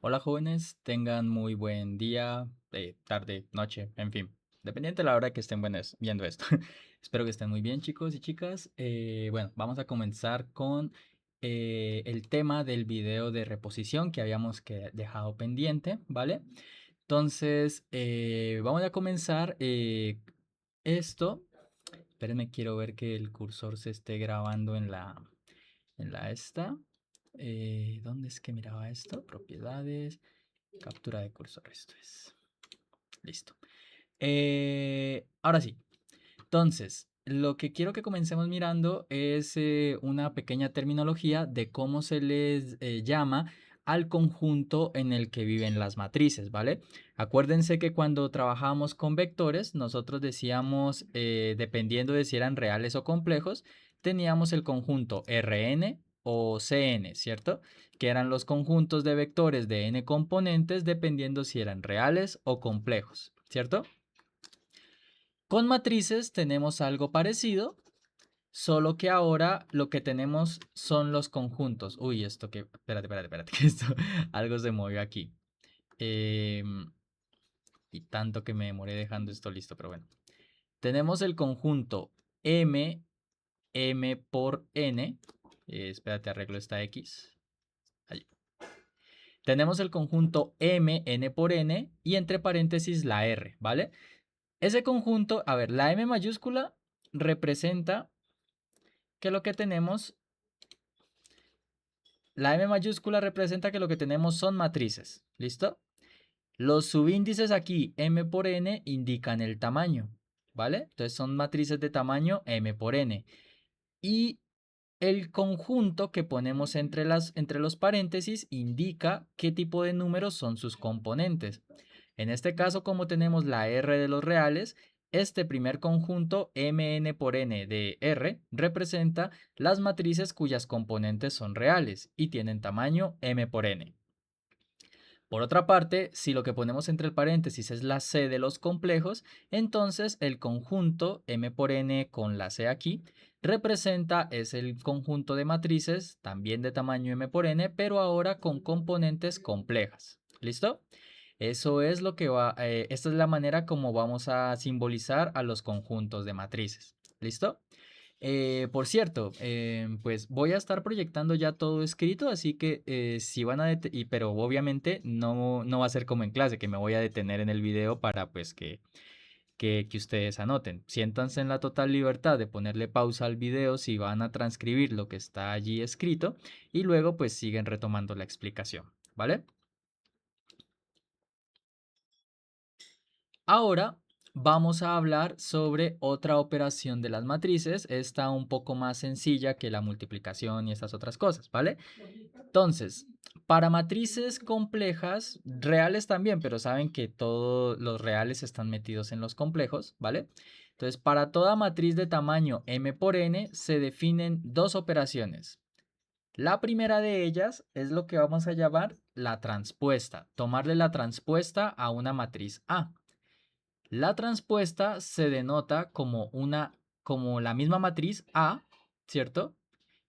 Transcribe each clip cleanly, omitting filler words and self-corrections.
Hola jóvenes, tengan muy buen día, tarde, noche, en fin, dependiente de la hora que estén viendo esto. Espero que estén muy bien chicos y chicas. Bueno, vamos a comenzar con el tema del video de reposición que habíamos dejado pendiente, ¿vale? Entonces, vamos a comenzar esto. Espérenme, quiero ver que el cursor se esté grabando en la esta. ¿Dónde es que miraba esto? Propiedades. Captura de cursor, esto es. Listo. Ahora sí. Entonces, lo que quiero que comencemos mirando es una pequeña terminología de cómo se les llama al conjunto en el que viven las matrices, ¿vale? Acuérdense que cuando trabajábamos con vectores, nosotros decíamos, dependiendo de si eran reales o complejos, teníamos el conjunto Rn o Cn, ¿cierto? Que eran los conjuntos de vectores de n componentes dependiendo si eran reales o complejos, ¿cierto? Con matrices tenemos algo parecido, solo que ahora lo que tenemos son los conjuntos. Uy, esto que... Espérate, que esto... algo se movió aquí. Y tanto que me demoré dejando esto listo, pero bueno. Tenemos el conjunto M por N. Espérate, arreglo esta X. Ahí. Tenemos el conjunto N por N y entre paréntesis la R, ¿vale? Ese conjunto, a ver, la M mayúscula representa que lo que tenemos, la M mayúscula representa que lo que tenemos son matrices, ¿listo? Los subíndices aquí, M por N, indican el tamaño, ¿vale? Entonces son matrices de tamaño M por N. Y el conjunto que ponemos entre los paréntesis indica qué tipo de números son sus componentes. En este caso, como tenemos la R de los reales, este primer conjunto Mn por n de R representa las matrices cuyas componentes son reales y tienen tamaño M por n. Por otra parte, si lo que ponemos entre el paréntesis es la C de los complejos, entonces el conjunto M por N con la C aquí es el conjunto de matrices, también de tamaño M por N, pero ahora con componentes complejas. ¿Listo? Eso es lo que esta es la manera como vamos a simbolizar a los conjuntos de matrices. ¿Listo? Por cierto, pues voy a estar proyectando ya todo escrito, así que si van a pero obviamente no va a ser como en clase, que me voy a detener en el video para pues que ustedes anoten. Siéntanse en la total libertad de ponerle pausa al video si van a transcribir lo que está allí escrito y luego pues siguen retomando la explicación, ¿vale? Ahora vamos a hablar sobre otra operación de las matrices, esta un poco más sencilla que la multiplicación y estas otras cosas, ¿vale? Entonces, para matrices complejas, reales también, pero saben que todos los reales están metidos en los complejos, ¿vale? Entonces, para toda matriz de tamaño m por n se definen dos operaciones. La primera de ellas es lo que vamos a llamar la transpuesta, tomarle la transpuesta a una matriz A. La transpuesta se denota como la misma matriz A, ¿cierto?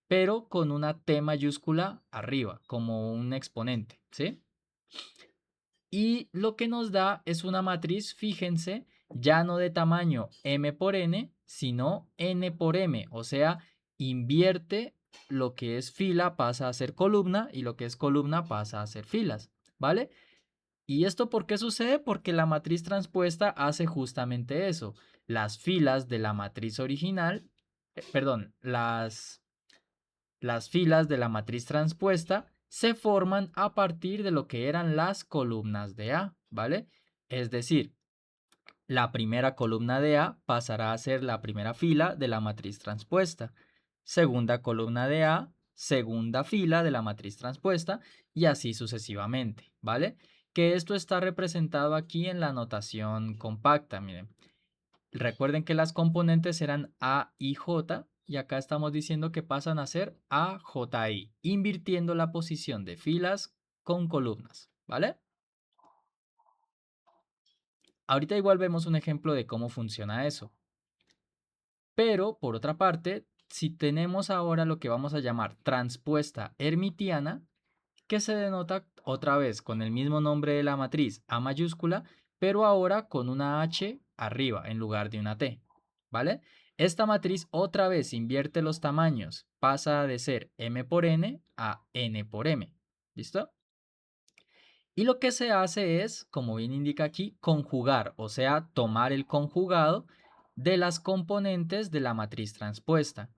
Pero con una T mayúscula arriba, como un exponente, ¿sí? Y lo que nos da es una matriz, fíjense, ya no de tamaño M por N, sino N por M, o sea, invierte lo que es fila pasa a ser columna y lo que es columna pasa a ser filas, ¿vale? ¿Y esto por qué sucede? Porque la matriz transpuesta hace justamente eso. Las filas de la matriz original, perdón, las filas de la matriz transpuesta se forman a partir de lo que eran las columnas de A, ¿vale? Es decir, la primera columna de A pasará a ser la primera fila de la matriz transpuesta. Segunda columna de A, segunda fila de la matriz transpuesta y así sucesivamente, ¿vale? Que esto está representado aquí en la notación compacta, miren. Recuerden que las componentes eran A y J y acá estamos diciendo que pasan a ser A, J, I, invirtiendo la posición de filas con columnas, ¿vale? Ahorita igual vemos un ejemplo de cómo funciona eso. Pero, por otra parte, si tenemos ahora lo que vamos a llamar transpuesta hermitiana, que se denota otra vez con el mismo nombre de la matriz A mayúscula, pero ahora con una H arriba en lugar de una T, ¿vale? Esta matriz otra vez invierte los tamaños, pasa de ser M por N a N por M, ¿listo? Y lo que se hace es, como bien indica aquí, conjugar, o sea, tomar el conjugado de las componentes de la matriz transpuesta.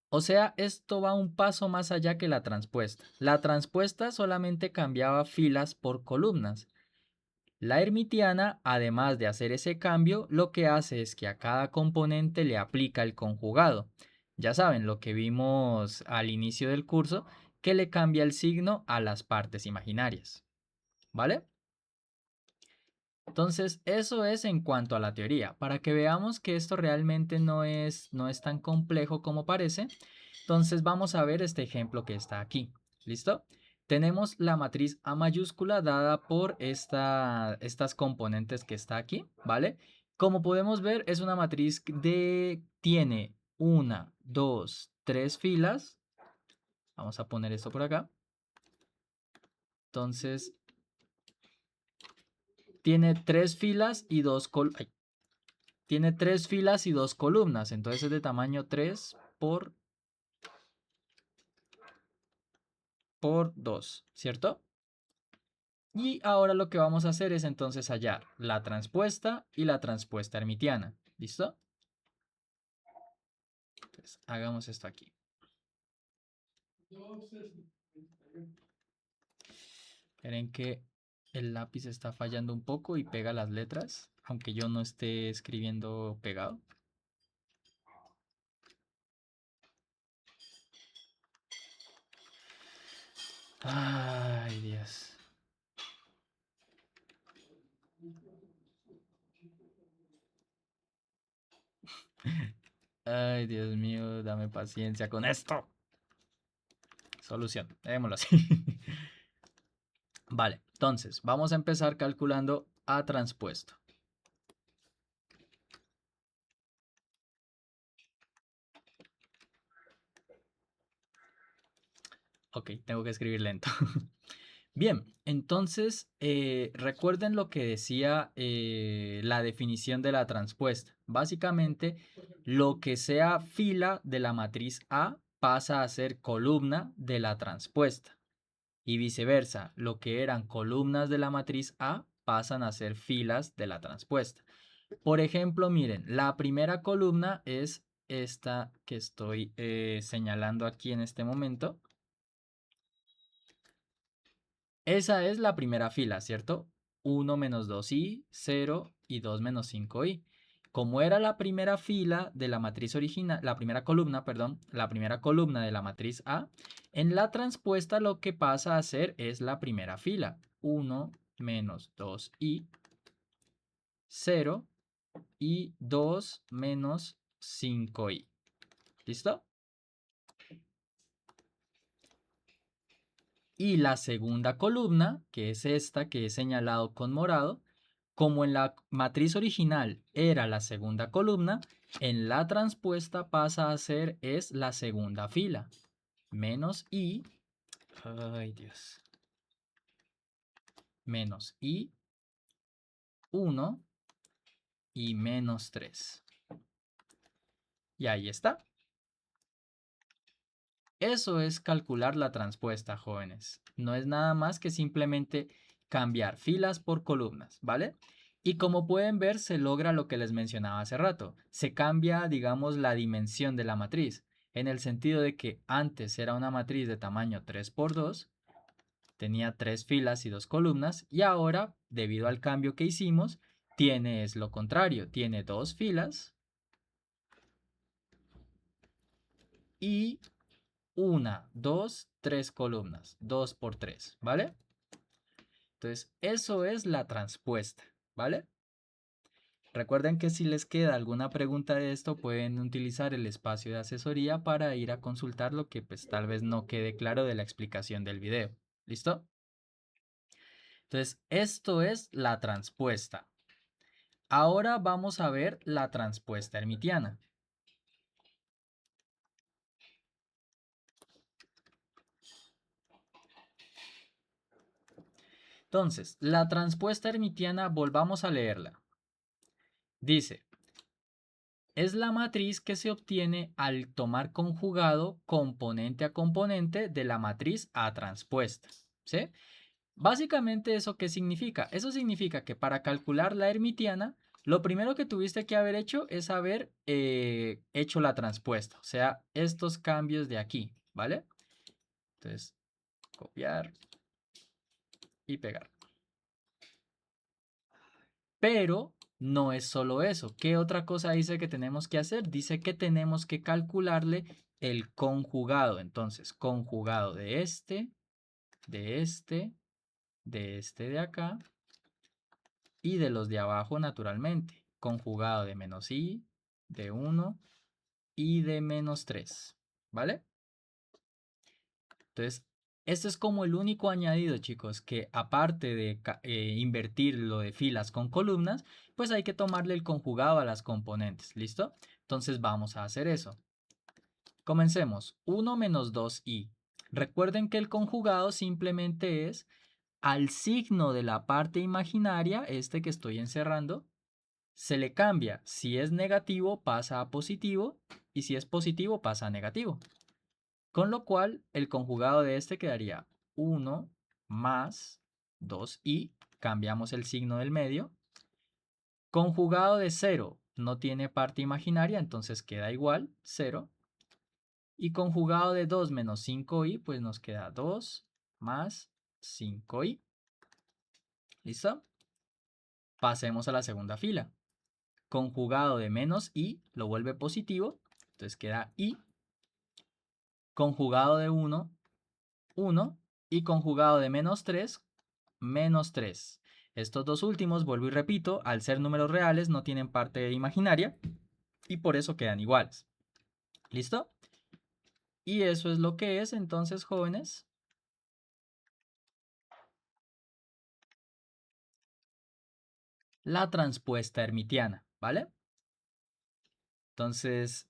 O sea, esto va un paso más allá que la transpuesta. La transpuesta solamente cambiaba filas por columnas. La hermitiana, además de hacer ese cambio, lo que hace es que a cada componente le aplica el conjugado. Ya saben, lo que vimos al inicio del curso, que le cambia el signo a las partes imaginarias. ¿Vale? Entonces, eso es en cuanto a la teoría. Para que veamos que esto realmente no es tan complejo como parece, entonces vamos a ver este ejemplo que está aquí. ¿Listo? Tenemos la matriz A mayúscula dada por estas componentes que está aquí, ¿vale? Como podemos ver, es una matriz tiene una, dos, tres filas. Vamos a poner esto por acá. Entonces, tiene tres filas y tiene tres filas y dos columnas, entonces es de tamaño 3 por 2, ¿cierto? Y ahora lo que vamos a hacer es entonces hallar la transpuesta y la transpuesta hermitiana. ¿Listo? Entonces, hagamos esto aquí. Esperen que el lápiz está fallando un poco y pega las letras, aunque yo no esté escribiendo pegado. Ay, Dios. Ay, Dios mío, dame paciencia con esto. Solución, démoslo así. Vale, entonces vamos a empezar calculando A transpuesto. Ok, tengo que escribir lento. Bien, entonces recuerden lo que decía la definición de la transpuesta. Básicamente, lo que sea fila de la matriz A pasa a ser columna de la transpuesta. Y viceversa, lo que eran columnas de la matriz A pasan a ser filas de la transpuesta. Por ejemplo, miren, la primera columna es esta que estoy señalando aquí en este momento. Esa es la primera fila, ¿cierto? 1 menos 2i, 0 y 2 menos 5i. Como era la primera fila de la matriz original, la primera columna, perdón, la primera columna de la matriz A, en la transpuesta lo que pasa a ser es la primera fila. 1 menos 2i, 0 y 2 menos 5i. ¿Listo? Y la segunda columna, que es esta que he señalado con morado, como en la matriz original era la segunda columna, en la transpuesta pasa a ser es la segunda fila. Menos i, ay Dios, menos i 1 y menos 3. Y ahí está. Eso es calcular la transpuesta, jóvenes. No es nada más que simplemente cambiar filas por columnas, ¿vale? Y como pueden ver, se logra lo que les mencionaba hace rato. Se cambia, digamos, la dimensión de la matriz, en el sentido de que antes era una matriz de tamaño 3 por 2, tenía tres filas y dos columnas, y ahora, debido al cambio que hicimos, tiene es lo contrario, tiene dos filas y una, dos, tres columnas, 2 por 3, ¿vale? Entonces, eso es la transpuesta, ¿vale? Recuerden que si les queda alguna pregunta de esto, pueden utilizar el espacio de asesoría para ir a consultar lo que pues tal vez no quede claro de la explicación del video. ¿Listo? Entonces, esto es la transpuesta. Ahora vamos a ver la transpuesta hermitiana. Entonces, la transpuesta hermitiana, volvamos a leerla. Dice, es la matriz que se obtiene al tomar conjugado componente a componente de la matriz A transpuesta. ¿Sí? Básicamente, ¿eso qué significa? Eso significa que para calcular la hermitiana, lo primero que tuviste que haber hecho es haber hecho la transpuesta, o sea, estos cambios de aquí, ¿vale? Entonces, copiar y pegar. Pero no es solo eso. ¿Qué otra cosa dice que tenemos que hacer? Dice que tenemos que calcularle el conjugado. Entonces, conjugado de este, de este, de este de acá y de los de abajo naturalmente. Conjugado de menos i, de 1 y de menos 3. ¿Vale? Entonces, este es como el único añadido, chicos, que aparte de invertir lo de filas con columnas, pues hay que tomarle el conjugado a las componentes. ¿Listo? Entonces vamos a hacer eso. Comencemos. 1 menos 2i. Recuerden que el conjugado simplemente es al signo de la parte imaginaria, este que estoy encerrando, se le cambia. Si es negativo pasa a positivo y si es positivo pasa a negativo. Con lo cual el conjugado de este quedaría 1 más 2i, cambiamos el signo del medio. Conjugado de 0 no tiene parte imaginaria, entonces queda igual, 0. Y conjugado de 2 menos 5i, pues nos queda 2 más 5i. ¿Listo? Pasemos a la segunda fila. Conjugado de menos i lo vuelve positivo, entonces queda i. Conjugado de 1, 1. Y conjugado de menos 3, menos 3. Estos dos últimos, vuelvo y repito, al ser números reales no tienen parte imaginaria y por eso quedan iguales. ¿Listo? Y eso es lo que es entonces, jóvenes, la transpuesta hermitiana, ¿vale? Entonces,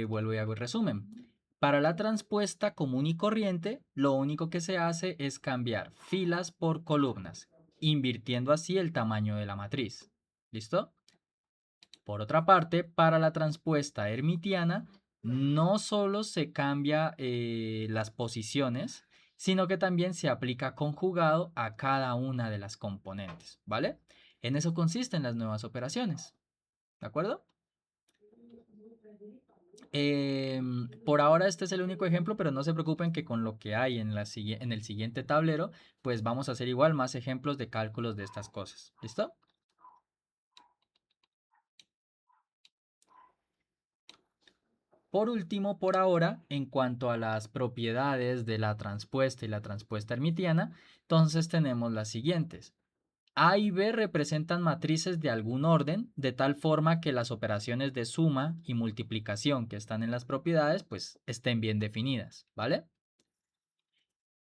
vuelvo y hago el resumen. Para la transpuesta común y corriente, lo único que se hace es cambiar filas por columnas, invirtiendo así el tamaño de la matriz. ¿Listo? Por otra parte, para la transpuesta hermitiana, no solo se cambia las posiciones, sino que también se aplica conjugado a cada una de las componentes, ¿vale? En eso consisten las nuevas operaciones, ¿de acuerdo? Por ahora este es el único ejemplo, pero no se preocupen que con lo que hay en el siguiente tablero, pues vamos a hacer igual más ejemplos de cálculos de estas cosas, ¿listo? Por último, por ahora, en cuanto a las propiedades de la transpuesta y la transpuesta hermitiana, entonces tenemos las siguientes. A y B representan matrices de algún orden, de tal forma que las operaciones de suma y multiplicación que están en las propiedades, pues estén bien definidas, ¿vale?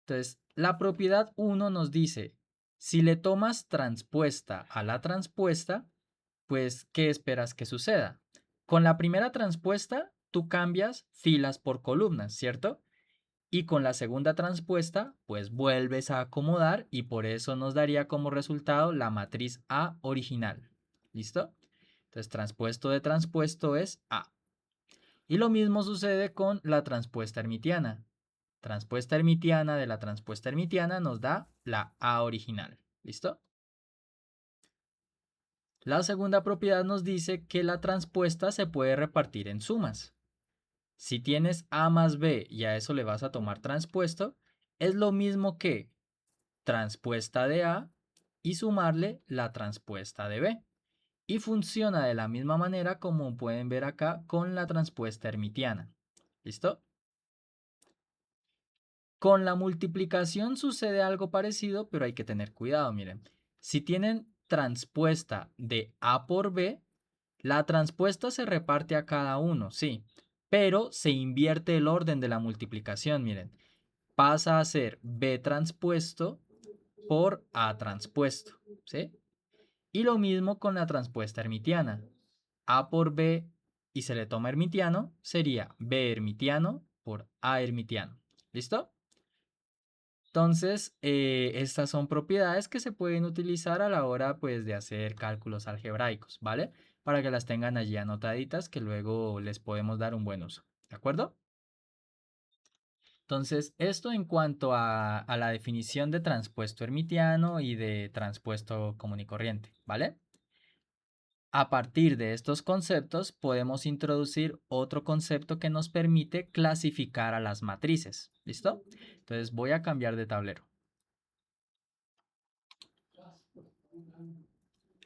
Entonces, la propiedad 1 nos dice, si le tomas transpuesta a la transpuesta, pues, ¿qué esperas que suceda? Con la primera transpuesta, tú cambias filas por columnas, ¿cierto? Y con la segunda transpuesta, pues vuelves a acomodar y por eso nos daría como resultado la matriz A original. ¿Listo? Entonces, transpuesto de transpuesto es A. Y lo mismo sucede con la transpuesta hermitiana. Transpuesta hermitiana de la transpuesta hermitiana nos da la A original. ¿Listo? La segunda propiedad nos dice que la transpuesta se puede repartir en sumas. Si tienes A más B y a eso le vas a tomar transpuesto, es lo mismo que transpuesta de A y sumarle la transpuesta de B. Y funciona de la misma manera como pueden ver acá con la transpuesta hermitiana. ¿Listo? Con la multiplicación sucede algo parecido, pero hay que tener cuidado, miren. Si tienen transpuesta de A por B, la transpuesta se reparte a cada uno, sí, pero se invierte el orden de la multiplicación, miren. Pasa a ser B transpuesto por A transpuesto, ¿sí? Y lo mismo con la transpuesta hermitiana. A por B y se le toma hermitiano, sería B hermitiano por A hermitiano. ¿Listo? Entonces, estas son propiedades que se pueden utilizar a la hora, pues, de hacer cálculos algebraicos, ¿vale? Para que las tengan allí anotaditas, que luego les podemos dar un buen uso, ¿de acuerdo? Entonces, esto en cuanto a la definición de transpuesto hermitiano y de transpuesto común y corriente, ¿vale? A partir de estos conceptos podemos introducir otro concepto que nos permite clasificar a las matrices. ¿Listo? Entonces voy a cambiar de tablero.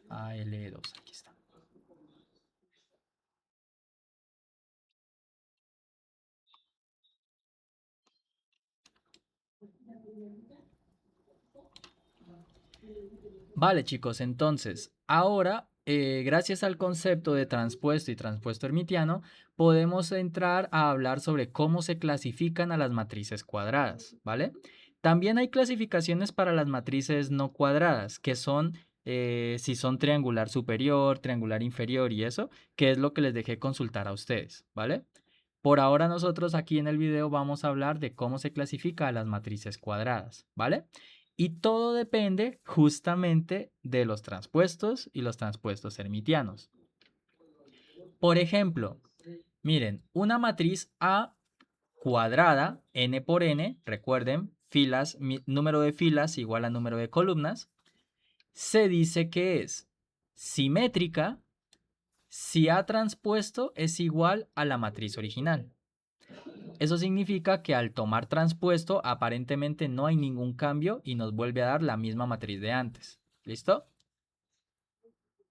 AL2, aquí está. Vale, chicos, entonces, ahora, gracias al concepto de transpuesto y transpuesto hermitiano, podemos entrar a hablar sobre cómo se clasifican a las matrices cuadradas, ¿vale? También hay clasificaciones para las matrices no cuadradas, que son si son triangular superior, triangular inferior y eso, que es lo que les dejé consultar a ustedes, ¿vale? Por ahora nosotros aquí en el video vamos a hablar de cómo se clasifica a las matrices cuadradas, ¿vale? Y todo depende justamente de los transpuestos y los transpuestos hermitianos. Por ejemplo, miren, una matriz A cuadrada, n por n, recuerden, filas, número de filas igual a número de columnas, se dice que es simétrica si A transpuesto es igual a la matriz original. Eso significa que al tomar transpuesto aparentemente no hay ningún cambio y nos vuelve a dar la misma matriz de antes. ¿Listo?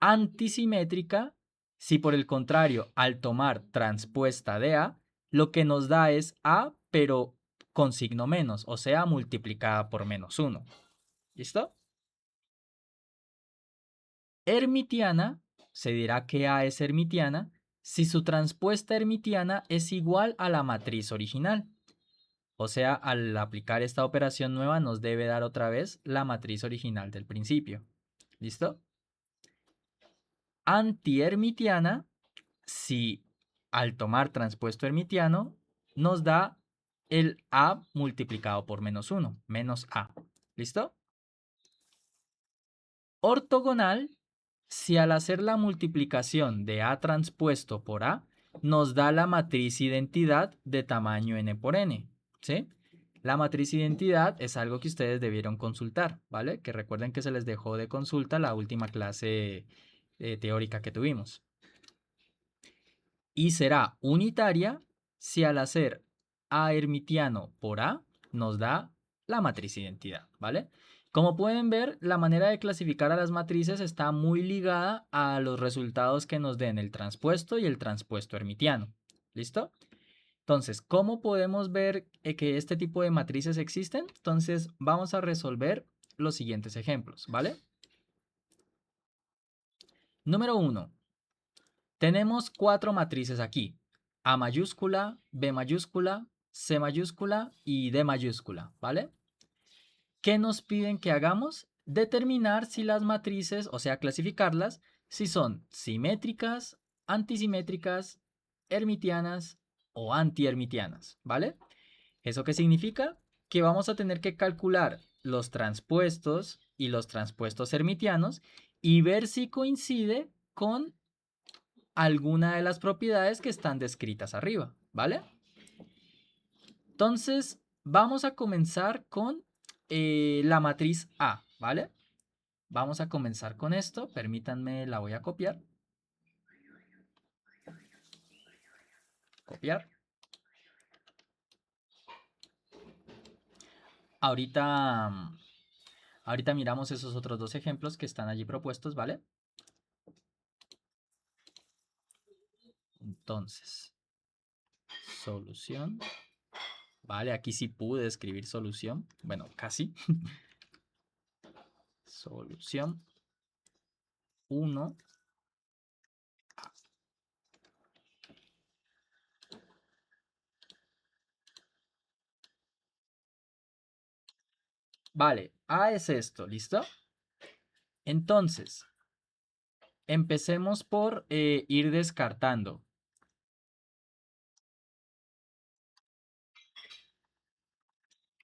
Antisimétrica, si por el contrario al tomar transpuesta de A, lo que nos da es A pero con signo menos, o sea, multiplicada por -1. ¿Listo? Hermitiana, se dirá que A es hermitiana si su transpuesta hermitiana es igual a la matriz original. O sea, al aplicar esta operación nueva nos debe dar otra vez la matriz original del principio. ¿Listo? Antihermitiana, si al tomar transpuesto hermitiano nos da el A multiplicado por -1, menos A. ¿Listo? Ortogonal, si al hacer la multiplicación de A transpuesto por A nos da la matriz identidad de tamaño n por n. ¿Sí? La matriz identidad es algo que ustedes debieron consultar, ¿vale? Que recuerden que se les dejó de consulta la última clase teórica que tuvimos. Y será unitaria si al hacer A hermitiano por A nos da la matriz identidad, ¿vale? Como pueden ver, la manera de clasificar a las matrices está muy ligada a los resultados que nos den el transpuesto y el transpuesto hermitiano. ¿Listo? Entonces, ¿cómo podemos ver que este tipo de matrices existen? Entonces, vamos a resolver los siguientes ejemplos, ¿vale? Número 1. Tenemos 4 matrices aquí. A mayúscula, B mayúscula, C mayúscula y D mayúscula, ¿vale? ¿Qué nos piden que hagamos? Determinar si las matrices, o sea, clasificarlas, si son simétricas, antisimétricas, hermitianas o antihermitianas, ¿vale? ¿Eso qué significa? Que vamos a tener que calcular los transpuestos y los transpuestos hermitianos y ver si coincide con alguna de las propiedades que están descritas arriba, ¿vale? Entonces, vamos a comenzar con la matriz A, ¿vale? Vamos a comenzar con esto. Permítanme, la voy a copiar. Copiar. Ahorita, ahorita miramos esos otros dos ejemplos que están allí propuestos, ¿vale? Entonces, solución. Vale, aquí sí pude escribir solución. Bueno, casi. Solución 1. Vale, A es esto, ¿listo? Entonces, empecemos por ir descartando.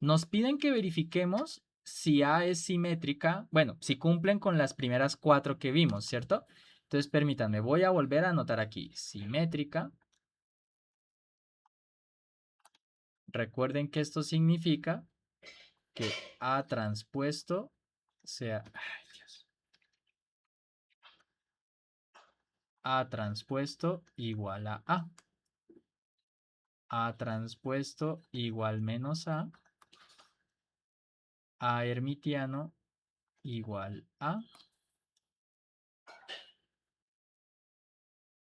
Nos piden que verifiquemos si A es simétrica, bueno, si cumplen con las primeras 4 que vimos, ¿cierto? Entonces, permítanme, voy a volver a anotar aquí, simétrica. Recuerden que esto significa que A transpuesto sea, ay, Dios, A transpuesto igual a A. A transpuesto igual menos A hermitiano igual A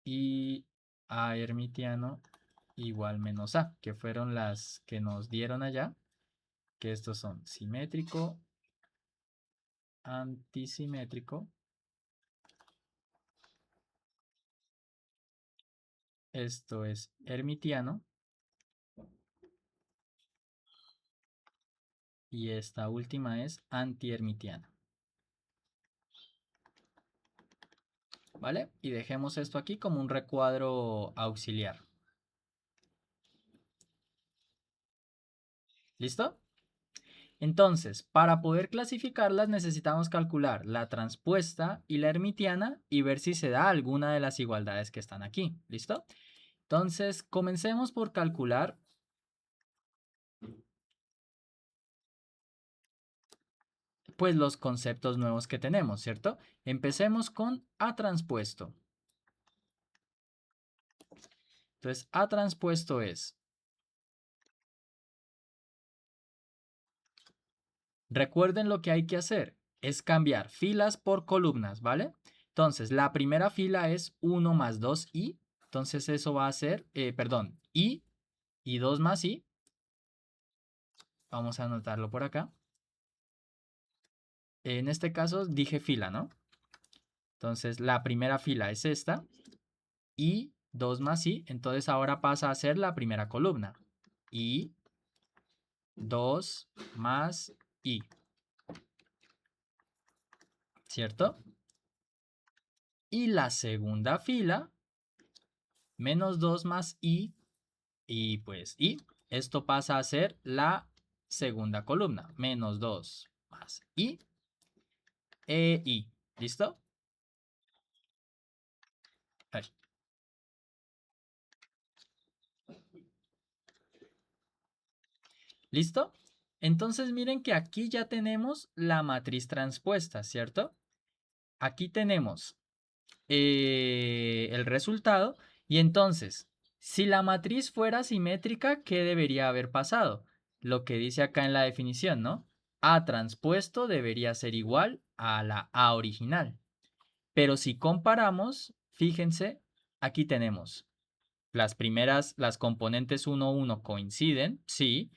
y A hermitiano igual menos A, que fueron las que nos dieron allá, que estos son simétrico, antisimétrico, esto es hermitiano y esta última es antihermitiano. ¿Vale? Y dejemos esto aquí como un recuadro auxiliar. ¿Listo? Entonces, para poder clasificarlas necesitamos calcular la transpuesta y la hermitiana y ver si se da alguna de las igualdades que están aquí. ¿Listo? Entonces, comencemos por calcular pues los conceptos nuevos que tenemos, ¿cierto? Empecemos con A transpuesto. Entonces, A transpuesto es, recuerden lo que hay que hacer, es cambiar filas por columnas, ¿vale? Entonces, la primera fila es 1 más 2i, entonces eso va a ser, perdón, i y 2 más i. Vamos a anotarlo por acá. En este caso dije fila, ¿no? Entonces, la primera fila es esta, y 2 más i, entonces ahora pasa a ser la primera columna. Y 2 más i, ¿cierto? Y la segunda fila, menos 2 más i, y pues i. Esto pasa a ser la segunda columna, menos 2 más i, e i. ¿Listo? Ahí. ¿Listo? Entonces miren que aquí ya tenemos la matriz transpuesta, ¿cierto? Aquí tenemos el resultado. Y entonces, si la matriz fuera simétrica, ¿qué debería haber pasado? Lo que dice acá en la definición, ¿no? A transpuesto debería ser igual a la A original. Pero si comparamos, fíjense, aquí tenemos las primeras, las componentes 1, 1 coinciden, sí,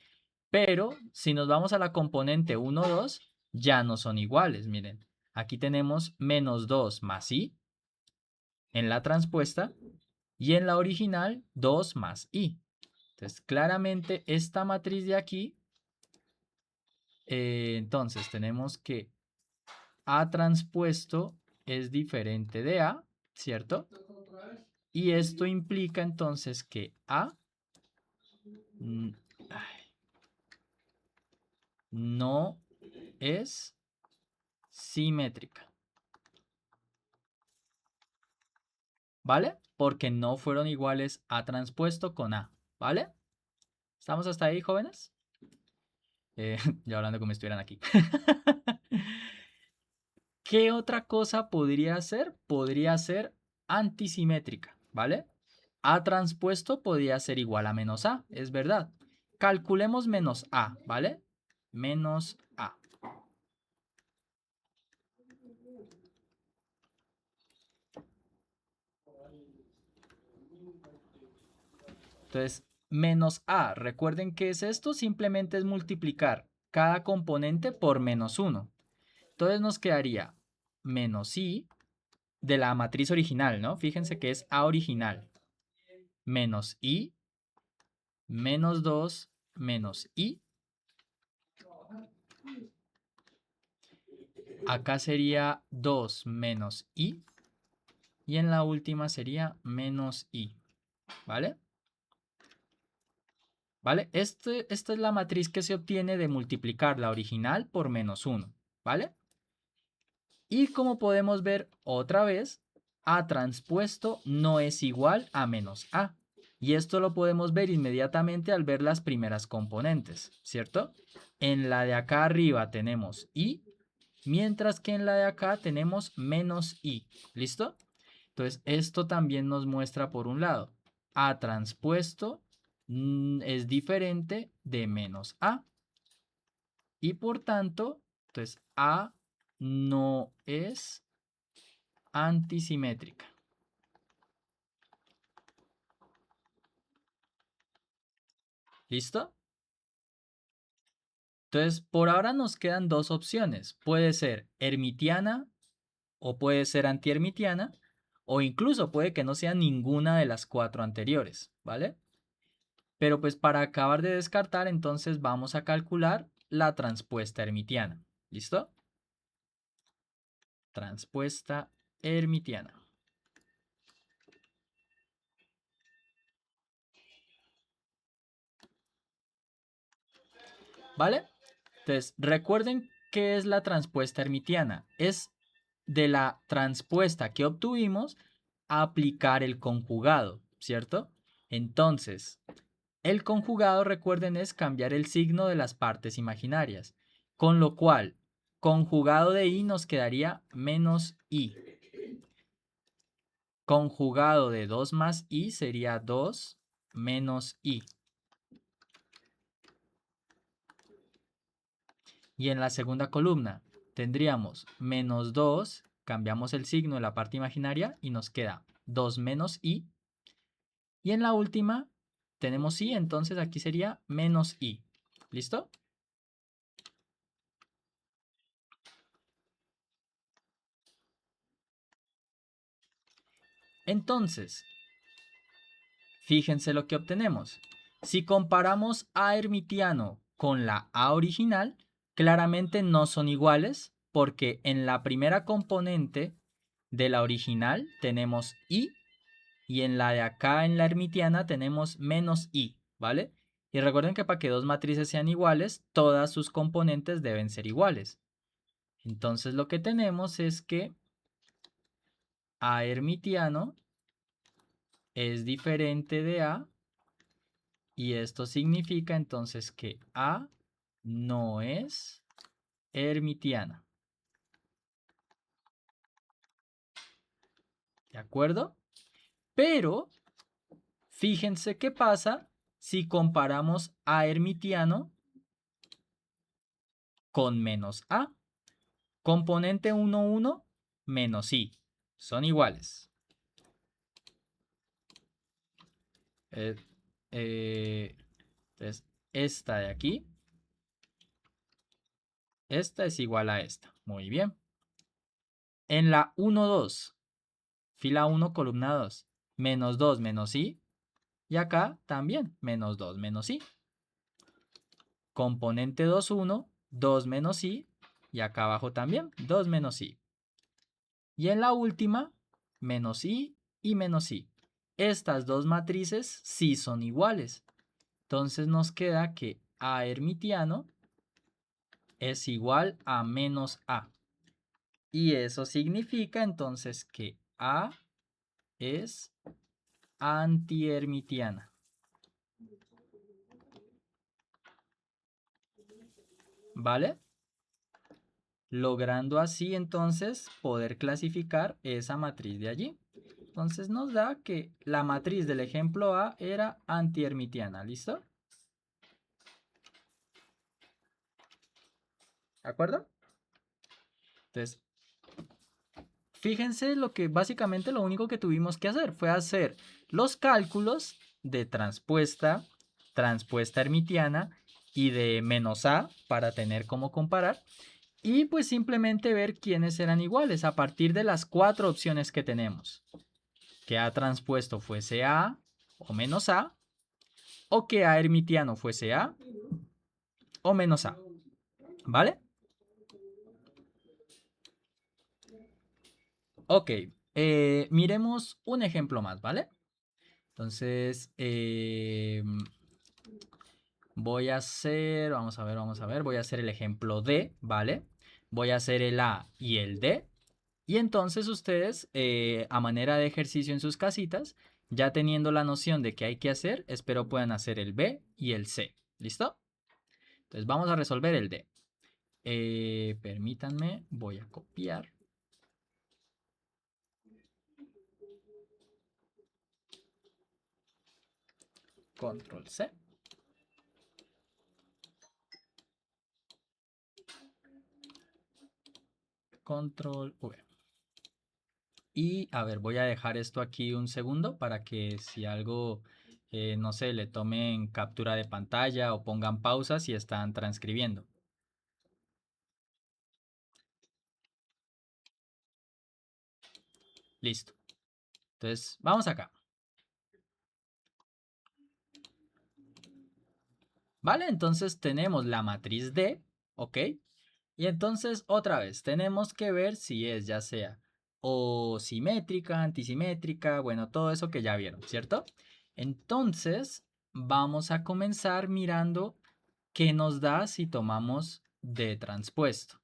pero si nos vamos a la componente 1, 2, ya no son iguales, miren. Aquí tenemos menos 2 más i en la transpuesta y en la original 2 más i. Entonces, claramente esta matriz de aquí, entonces tenemos que A transpuesto es diferente de A, ¿cierto? Y esto implica entonces que A no es simétrica, ¿vale? Porque no fueron iguales A transpuesto con A, ¿vale? ¿Estamos hasta ahí, jóvenes? Ya hablando como si estuvieran aquí. ¿Qué otra cosa podría ser? Podría ser antisimétrica, ¿vale? A transpuesto podría ser igual a menos A, es verdad. Calculemos menos A, ¿vale? Menos A. Entonces, menos A, recuerden qué es esto, simplemente es multiplicar cada componente por menos 1. Entonces nos quedaría menos I de la matriz original, ¿no? Fíjense que es A original. Menos I, menos 2, menos I. Acá sería 2 menos I. Y en la última sería menos I. ¿Vale? ¿vale? Esta es la matriz que se obtiene de multiplicar la original por menos 1, ¿vale? Y como podemos ver otra vez, A transpuesto no es igual a menos A. Y esto lo podemos ver inmediatamente al ver las primeras componentes, ¿cierto? En la de acá arriba tenemos I, mientras que en la de acá tenemos menos I. ¿Listo? Entonces, esto también nos muestra por un lado, A transpuesto es diferente de menos A. Y por tanto, entonces A no es antisimétrica. ¿Listo? Entonces, por ahora nos quedan dos opciones. Puede ser hermitiana o puede ser antihermitiana, o incluso puede que no sea ninguna de las cuatro anteriores, ¿vale? Pero pues para acabar de descartar, entonces vamos a calcular la transpuesta hermitiana. ¿Listo? Transpuesta hermitiana. ¿Vale? Entonces, recuerden qué es la transpuesta hermitiana. Es de la transpuesta que obtuvimos aplicar el conjugado, ¿cierto? Entonces, el conjugado, recuerden, es cambiar el signo de las partes imaginarias, con lo cual, conjugado de i nos quedaría menos i. Conjugado de 2 más i sería 2 menos i. Y en la segunda columna tendríamos menos 2, cambiamos el signo de la parte imaginaria y nos queda 2 menos i. Y en la última tenemos i, entonces aquí sería menos i. ¿Listo? Entonces, fíjense lo que obtenemos. Si comparamos A hermitiano con la A original, claramente no son iguales porque en la primera componente de la original tenemos I y en la de acá en la hermitiana tenemos menos I, ¿vale? Y recuerden que para que dos matrices sean iguales, todas sus componentes deben ser iguales. Entonces lo que tenemos es que A hermitiano es diferente de A y esto significa entonces que A no es hermitiana. ¿De acuerdo? Pero fíjense qué pasa si comparamos A hermitiano con menos A. Componente 1, 1 menos I. Son iguales. Eh, entonces, esta de aquí, esta es igual a esta. Muy bien. En la 1, 2, fila 1, columna 2, menos 2 menos I. Y acá también, menos 2 menos I. Componente 2, 1, 2 menos I. Y acá abajo también, 2 menos I. Y en la última, menos I y menos I. Estas dos matrices sí son iguales. Entonces nos queda que A hermitiano es igual a menos A. Y eso significa entonces que A es antihermitiana. ¿Vale? Logrando así entonces poder clasificar esa matriz de allí. Entonces nos da que la matriz del ejemplo A era antihermitiana. ¿Listo? ¿De acuerdo? Entonces, fíjense lo que básicamente lo único que tuvimos que hacer fue hacer los cálculos de transpuesta, transpuesta hermitiana y de menos A para tener cómo comparar. Y pues simplemente ver quiénes eran iguales a partir de las cuatro opciones que tenemos. Que A transpuesto fuese A o menos A, o que A hermitiano fuese A o menos A. ¿Vale? Ok, miremos un ejemplo más, ¿vale? Entonces, Voy a hacer, vamos a ver, voy a hacer el ejemplo D, ¿vale? Voy a hacer el A y el D. Y entonces ustedes, a manera de ejercicio en sus casitas, ya teniendo la noción de qué hay que hacer, espero puedan hacer el B y el C. ¿Listo? Entonces vamos a resolver el D. Permítanme, voy a copiar. Control C. Control V. Y a ver, voy a dejar esto aquí un segundo para que si algo, no sé, le tomen captura de pantalla o pongan pausa si están transcribiendo. Listo. Entonces, vamos acá. ¿Vale? Entonces tenemos la matriz D, ¿ok? Y entonces otra vez tenemos que ver si es ya sea o simétrica, antisimétrica, bueno, todo eso que ya vieron, ¿cierto? Entonces vamos a comenzar mirando qué nos da si tomamos D transpuesto.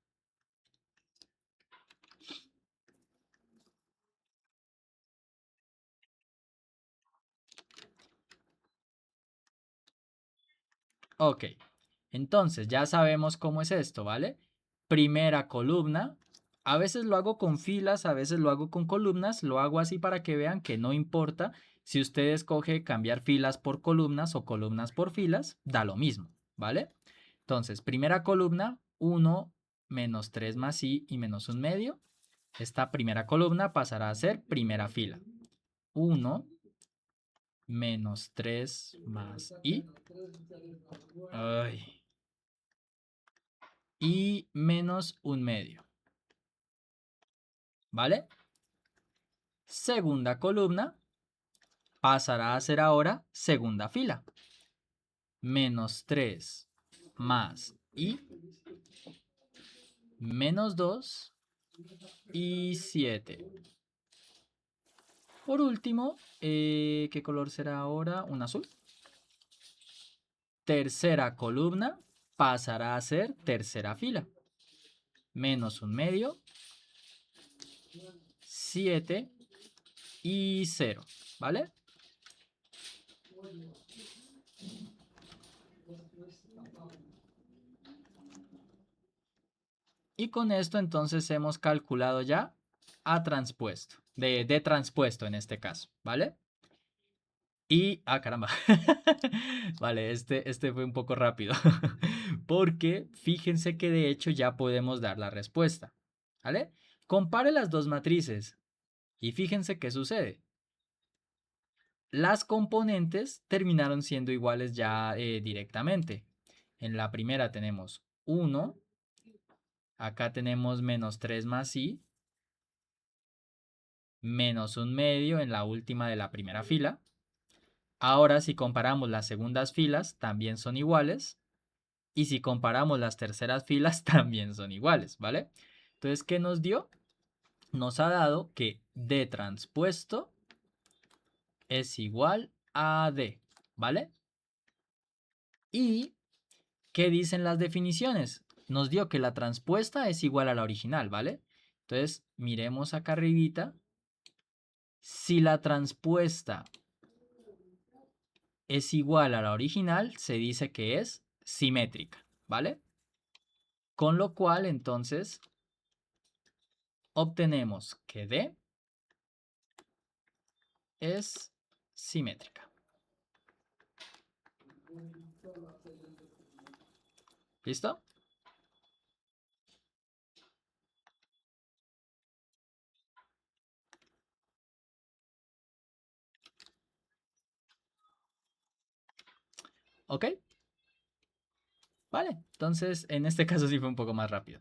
Ok, entonces ya sabemos cómo es esto, ¿vale? Primera columna. A veces lo hago con filas, a veces lo hago con columnas. Lo hago así para que vean que no importa si usted escoge cambiar filas por columnas o columnas por filas, da lo mismo, ¿vale? Entonces, primera columna, 1 menos 3 más i y menos un medio. Esta primera columna pasará a ser primera fila. 1 menos 3 más i. Ay, y menos un medio, ¿vale? Segunda columna pasará a ser ahora segunda fila. Menos 3 más i, menos 2 y 7. Por último, ¿qué color será ahora? Un azul. Tercera columna pasará a ser tercera fila. Menos un medio, 7 y 0, ¿vale? Y con esto entonces hemos calculado ya A transpuesto, de transpuesto en este caso, ¿vale? Y, caramba, vale, este fue un poco rápido, porque fíjense que de hecho ya podemos dar la respuesta, ¿vale? Compare las dos matrices y fíjense qué sucede. Las componentes terminaron siendo iguales ya directamente. En la primera tenemos 1, acá tenemos menos 3 más i, menos un medio en la última de la primera fila. Ahora, si comparamos las segundas filas, también son iguales. Y si comparamos las terceras filas, también son iguales, ¿vale? Entonces, ¿qué nos dio? Nos ha dado que D transpuesto es igual a D, ¿vale? ¿Y qué dicen las definiciones? Nos dio que la transpuesta es igual a la original, ¿vale? Entonces, miremos acá arribita. Si la transpuesta es igual a la original, se dice que es simétrica, ¿vale? Con lo cual, entonces, obtenemos que D es simétrica. ¿Listo? ¿Ok? Vale. Entonces, en este caso sí fue un poco más rápido.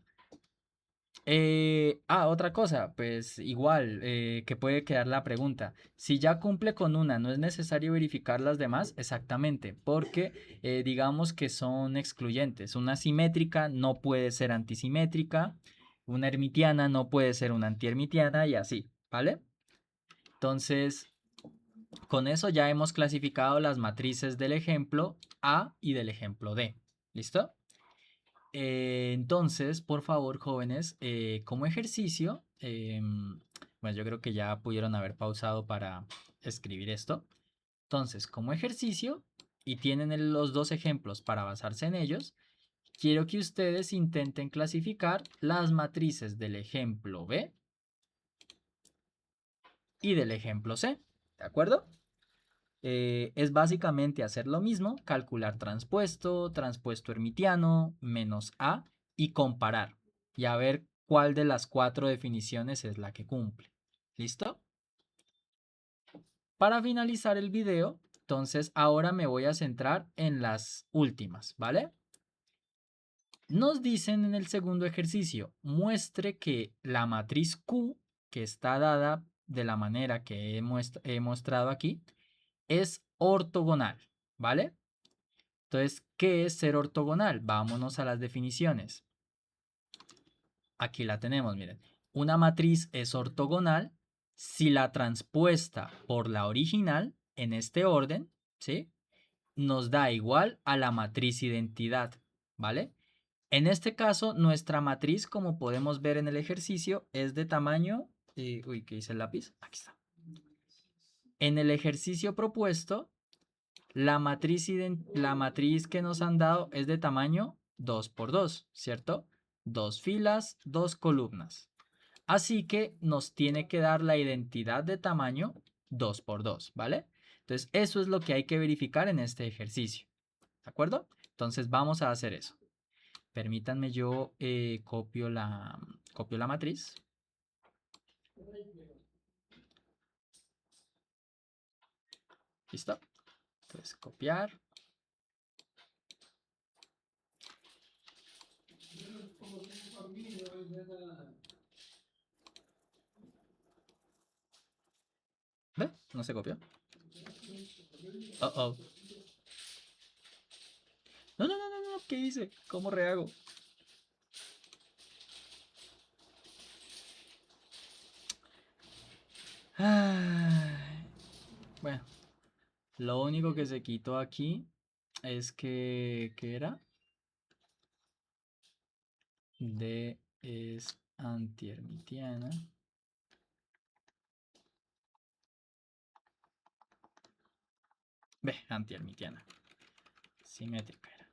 Otra cosa, pues igual, que puede quedar la pregunta. Si ya cumple con una, ¿no es necesario verificar las demás? Exactamente, porque digamos que son excluyentes. Una simétrica no puede ser antisimétrica, una hermitiana no puede ser una antihermitiana y así, ¿vale? Entonces, Con eso ya hemos clasificado las matrices del ejemplo A y del ejemplo D. ¿Listo? Entonces, por favor, jóvenes, como ejercicio, bueno, yo creo que ya pudieron haber pausado para escribir esto. Entonces, como ejercicio, y tienen los dos ejemplos para basarse en ellos, quiero que ustedes intenten clasificar las matrices del ejemplo B y del ejemplo C. ¿De acuerdo? Es básicamente hacer lo mismo, calcular transpuesto, transpuesto hermitiano, menos A y comparar. Y a ver cuál de las cuatro definiciones es la que cumple. ¿Listo? Para finalizar el video, entonces ahora me voy a centrar en las últimas, ¿vale? Nos dicen en el segundo ejercicio, muestre que la matriz Q, que está dada de la manera que he mostrado aquí, es ortogonal, ¿vale? Entonces, ¿qué es ser ortogonal? Vámonos a las definiciones. Aquí la tenemos, miren. Una matriz es ortogonal si la transpuesta por la original en este orden, ¿sí? Nos da igual a la matriz identidad, ¿vale? En este caso, nuestra matriz, como podemos ver en el ejercicio, es de tamaño... uy, ¿qué dice el lápiz? Aquí está. En el ejercicio propuesto, la matriz que nos han dado es de tamaño 2 por 2, ¿cierto? Dos filas, dos columnas. Así que nos tiene que dar la identidad de tamaño 2 por 2, ¿vale? Entonces, eso es lo que hay que verificar en este ejercicio, ¿de acuerdo? Entonces, vamos a hacer eso. Permítanme, yo copio la matriz. ¿Listo? Entonces, copiar. ¿Ve? No se copió. Oh, oh. No, no, no, no, no. ¿Qué hice? ¿Cómo rehago? Ay, bueno, lo único que se quitó aquí es que... ¿Qué era? D es antiermitiana. Ve, antiermitiana. Simétrica era.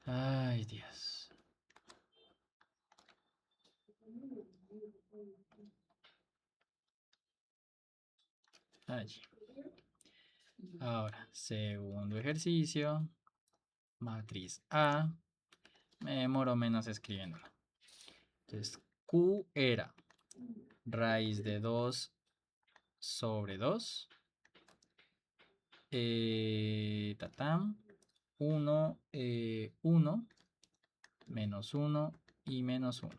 Ay, Dios. Allí. Ahora, segundo ejercicio. Matriz A. Me demoro menos escribiéndolo. Entonces, Q era raíz de 2 sobre 2. Tatam. 1, 1, menos 1 y menos 1.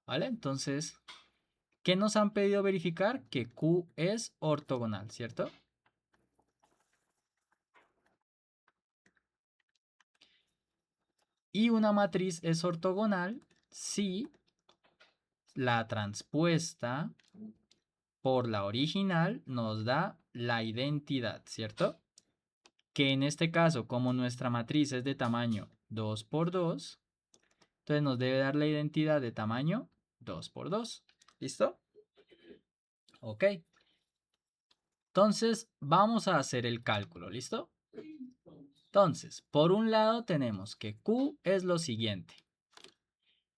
¿Vale? Entonces, ¿qué nos han pedido verificar? Que Q es ortogonal, ¿cierto? Y una matriz es ortogonal si la transpuesta por la original nos da la identidad, ¿cierto? Que en este caso, como nuestra matriz es de tamaño 2 por 2, entonces nos debe dar la identidad de tamaño 2 por 2. ¿Listo? Ok. Entonces, vamos a hacer el cálculo, ¿listo? Entonces, por un lado tenemos que Q es lo siguiente.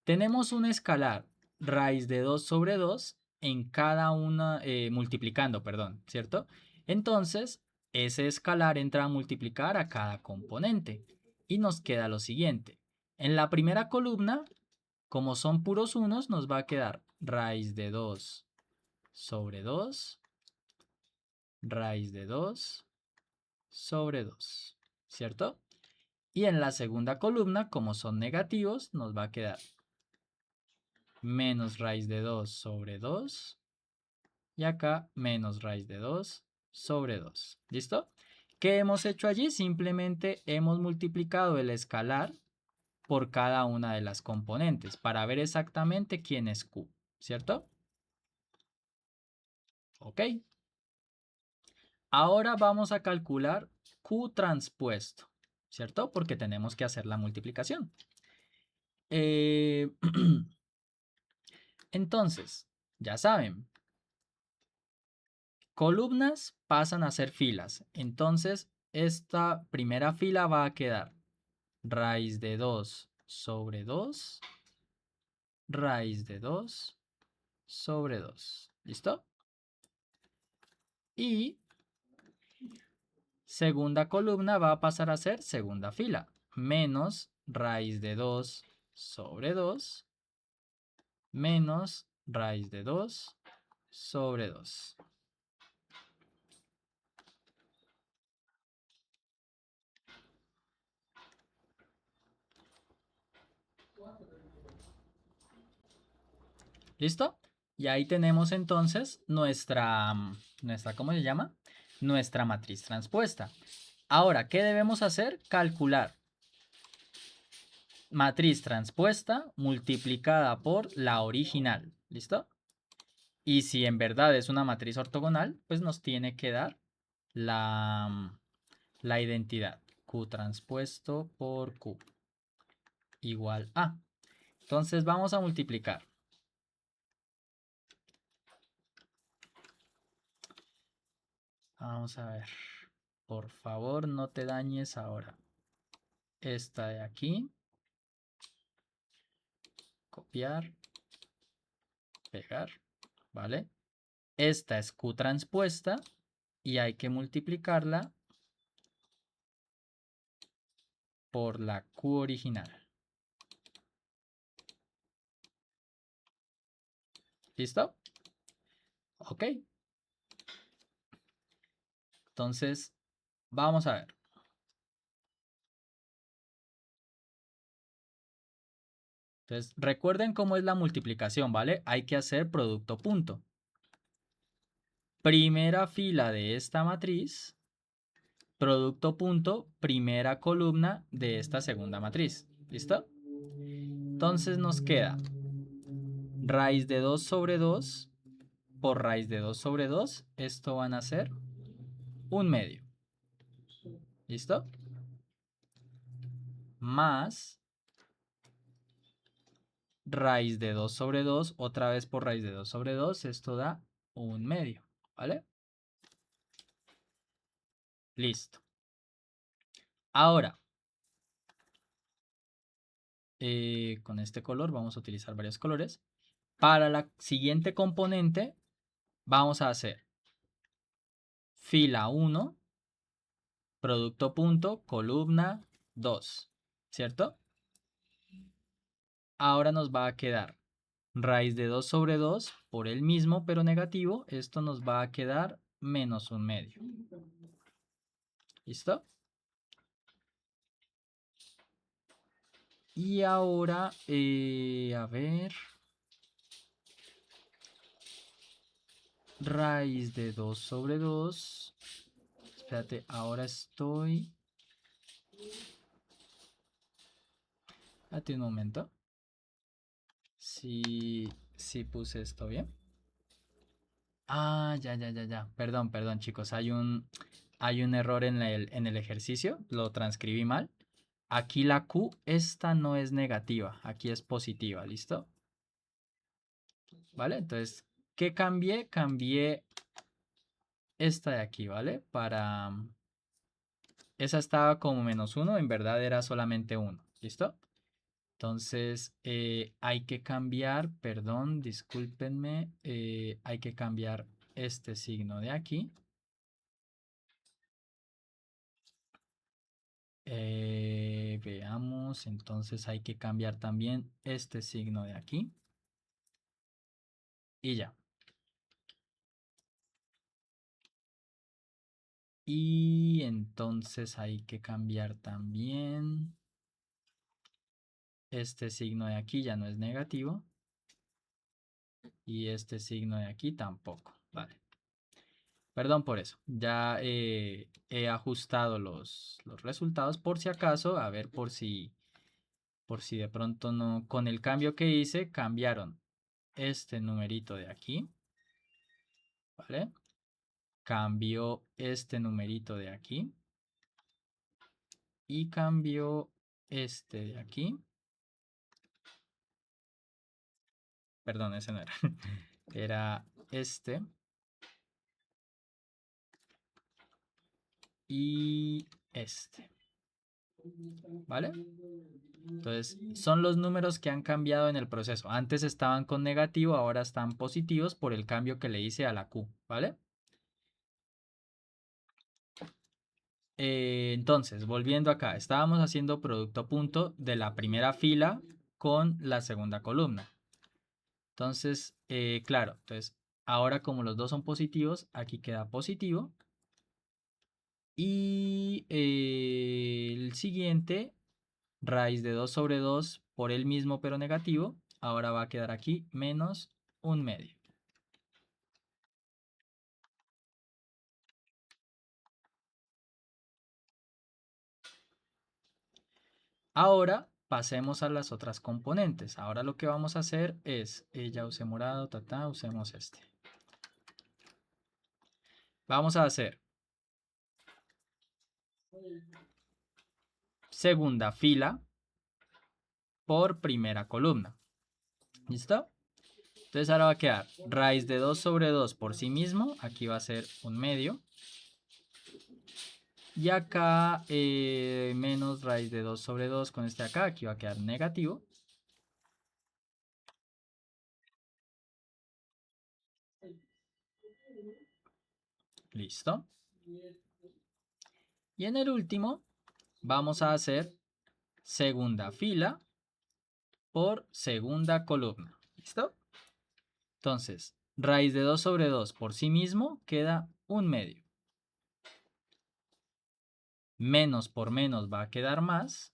Tenemos un escalar raíz de 2 sobre 2 en cada una, multiplicando, perdón, ¿cierto? Entonces, ese escalar entra a multiplicar a cada componente y nos queda lo siguiente. En la primera columna, como son puros unos, nos va a quedar raíz de 2 sobre 2, raíz de 2 sobre 2, ¿cierto? Y en la segunda columna, como son negativos, nos va a quedar menos raíz de 2 sobre 2. Y acá menos raíz de 2 sobre 2. ¿Listo? ¿Qué hemos hecho allí? Simplemente hemos multiplicado el escalar por cada una de las componentes para ver exactamente quién es Q, ¿cierto? Ok. Ahora vamos a calcular Q transpuesto, ¿cierto? Porque tenemos que hacer la multiplicación. Entonces, ya saben, columnas pasan a ser filas. Entonces, esta primera fila va a quedar raíz de 2 sobre 2, raíz de 2 sobre 2. ¿Listo? Y segunda columna va a pasar a ser segunda fila, menos raíz de 2 sobre 2, menos raíz de 2 sobre 2. ¿Listo? Y ahí tenemos entonces nuestra, ¿cómo se llama? Nuestra matriz transpuesta. Ahora, ¿qué debemos hacer? Calcular matriz transpuesta multiplicada por la original. ¿Listo? Y si en verdad es una matriz ortogonal, pues nos tiene que dar la identidad. Q transpuesto por Q igual a. Entonces vamos a multiplicar. Vamos a ver. Por favor, no te dañes ahora. Esta de aquí. Copiar. Pegar. ¿Vale? Esta es Q transpuesta y hay que multiplicarla por la Q original. ¿Listo? Ok. Entonces, vamos a ver. Entonces, recuerden cómo es la multiplicación, ¿vale? Hay que hacer producto punto. Primera fila de esta matriz, producto punto, primera columna de esta segunda matriz. ¿Listo? Entonces nos queda raíz de 2 sobre 2 por raíz de 2 sobre 2. Esto van a ser un medio. ¿Listo? Más raíz de 2 sobre 2, otra vez por raíz de 2 sobre 2. Esto da un medio. ¿Vale? Listo. Ahora, con este color vamos a utilizar varios colores. Para la siguiente componente vamos a hacer fila 1, producto punto, columna 2, ¿cierto? Ahora nos va a quedar raíz de 2 sobre 2 por el mismo pero negativo. Esto nos va a quedar menos un medio. ¿Listo? Y ahora, a ver, raíz de 2 sobre 2. Espérate, ahora estoy... Espérate un momento. Si puse esto bien. Ah, ya. Perdón, chicos. Hay un error en el ejercicio. Lo transcribí mal. Aquí la Q, esta no es negativa. Aquí es positiva. ¿Listo? ¿Vale? Entonces, ¿qué cambié? Cambié esta de aquí, ¿vale? Esa estaba como -1. En verdad era solamente 1. ¿Listo? Entonces, hay que cambiar, perdón, discúlpenme, hay que cambiar este signo de aquí. Veamos, entonces hay que cambiar también este signo de aquí. Y ya. Y entonces hay que cambiar también este signo de aquí, ya no es negativo. Y este signo de aquí tampoco. Vale. Perdón por eso. Ya he ajustado los resultados por si acaso, a ver por si de pronto no, con el cambio que hice, cambiaron este numerito de aquí, ¿vale? Cambió este numerito de aquí y cambió este de aquí. Perdón, ese no era. Era este y este, ¿vale? Entonces, son los números que han cambiado en el proceso. Antes estaban con negativo, ahora están positivos por el cambio que le hice a la Q, ¿vale? Entonces, volviendo acá, estábamos haciendo producto punto de la primera fila con la segunda columna. Entonces, claro, entonces ahora como los dos son positivos, aquí queda positivo. Y el siguiente, raíz de 2 sobre 2 por el mismo pero negativo, ahora va a quedar aquí menos un medio. Ahora pasemos a las otras componentes. Ahora lo que vamos a hacer es, ya usé morado, usemos este. Vamos a hacer segunda fila por primera columna. ¿Listo? Entonces ahora va a quedar raíz de 2 sobre 2 por sí mismo. Aquí va a ser un medio. Y acá menos raíz de 2 sobre 2 con este acá. Aquí va a quedar negativo. Listo. Y en el último vamos a hacer segunda fila por segunda columna. ¿Listo? Entonces, raíz de 2 sobre 2 por sí mismo queda un medio. Menos por menos va a quedar más.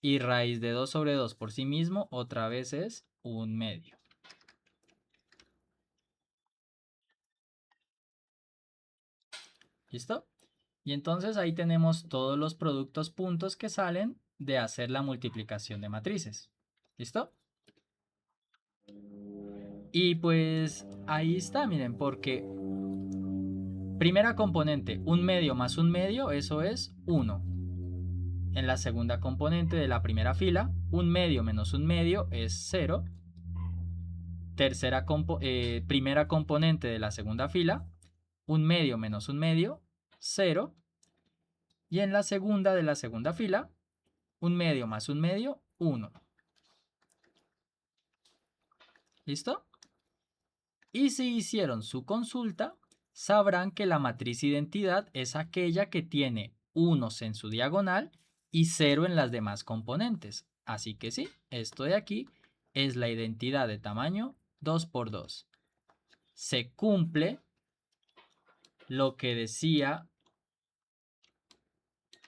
Y raíz de 2 sobre 2 por sí mismo otra vez es un medio. ¿Listo? Y entonces ahí tenemos todos los productos puntos que salen de hacer la multiplicación de matrices. ¿Listo? Y pues ahí está, miren, porque primera componente, un medio más un medio, eso es 1. En la segunda componente de la primera fila, un medio menos un medio es 0. Primera componente de la segunda fila, un medio menos un medio, 0. Y en la segunda de la segunda fila, un medio más un medio, 1. ¿Listo? Y si hicieron su consulta, sabrán que la matriz identidad es aquella que tiene unos en su diagonal y 0 en las demás componentes. Así que sí, esto de aquí es la identidad de tamaño 2 por 2. Se cumple lo que decía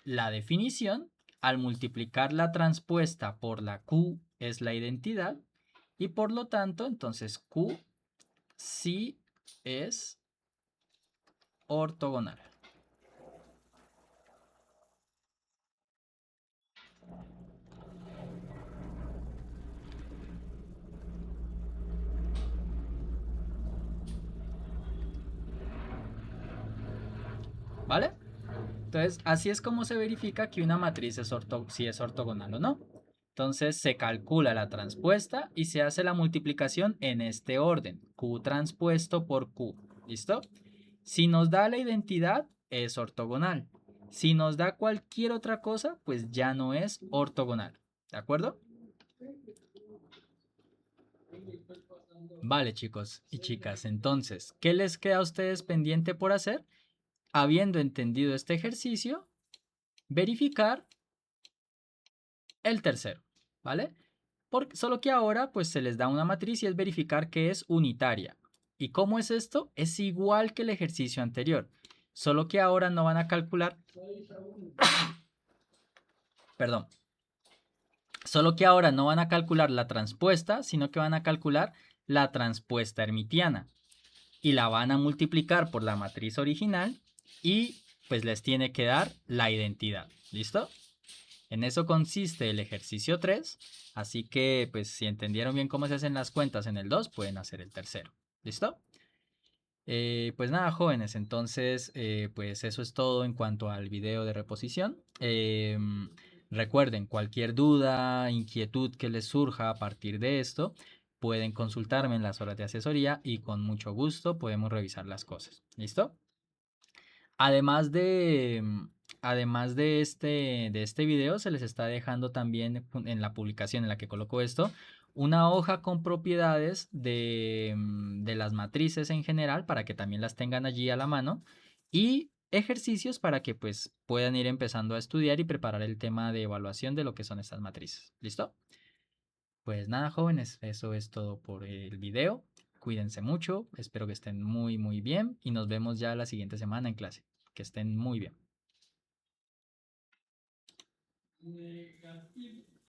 la definición. Al multiplicar la transpuesta por la Q es la identidad y por lo tanto entonces Q sí es ortogonal. ¿Vale? Entonces, así es como se verifica que una matriz es si es ortogonal o no. Entonces, se calcula la transpuesta y se hace la multiplicación en este orden. Q transpuesto por Q. ¿Listo? Si nos da la identidad, es ortogonal. Si nos da cualquier otra cosa, pues ya no es ortogonal. ¿De acuerdo? Vale, chicos y chicas. Entonces, ¿qué les queda a ustedes pendiente por hacer? Habiendo entendido este ejercicio, verificar el tercero, ¿vale? Solo que ahora pues se les da una matriz y es verificar que es unitaria. ¿Y cómo es esto? Es igual que el ejercicio anterior, solo que ahora no van a calcular, perdón, solo que ahora no van a calcular la transpuesta, sino que van a calcular la transpuesta hermitiana. y la van a multiplicar por la matriz original y pues les tiene que dar la identidad. ¿Listo? En eso consiste el ejercicio 3, así que pues si entendieron bien cómo se hacen las cuentas en el 2, pueden hacer el tercero. ¿Listo? Pues nada, jóvenes, entonces pues eso es todo en cuanto al video de reposición. Recuerden, cualquier duda, inquietud que les surja a partir de esto, pueden consultarme en las horas de asesoría y con mucho gusto podemos revisar las cosas. ¿Listo? Además de este video, se les está dejando también en la publicación en la que coloco esto, una hoja con propiedades de las matrices en general para que también las tengan allí a la mano y ejercicios para que pues puedan ir empezando a estudiar y preparar el tema de evaluación de lo que son estas matrices. ¿Listo? Pues nada, jóvenes, eso es todo por el video. Cuídense mucho, espero que estén muy, muy bien y nos vemos ya la siguiente semana en clase. Que estén muy bien.